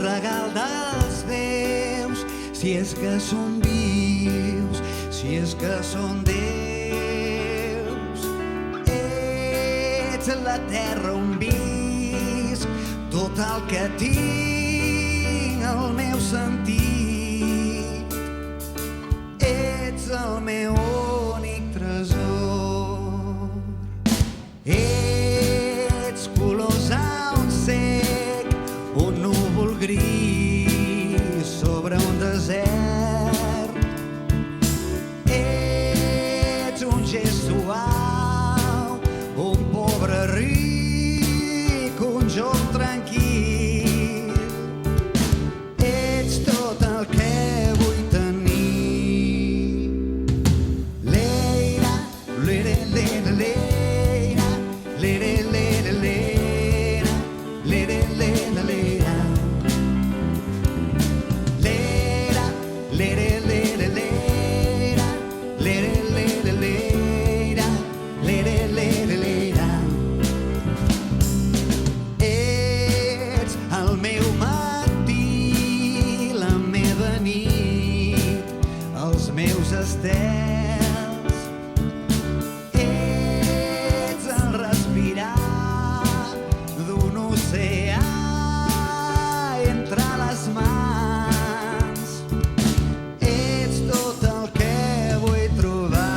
regal dels déus, si és que són vius, si és que són déus. Ets la terra on visc, tot el que tinc, el meu sentit. Ets el meu únic tresor. Ets colors a un sec, un núvol gris sobre un desert. Ets un gest suau, un pobre ric, un joc tranquil. Ets tot el que vull tenir. Leira, lere, lere, leira, lere, lere, lera, lere, lere, lera. Lera, lere, lere, lera, lere, lere, lera, lere, lere, lera. Ets el meu matí, la meva nit, els meus estels. Ets el respirar d'un oceà entre les mans. Ets tot el que vull trobar.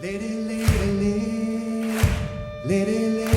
Lere, lere, lere, lere, lere.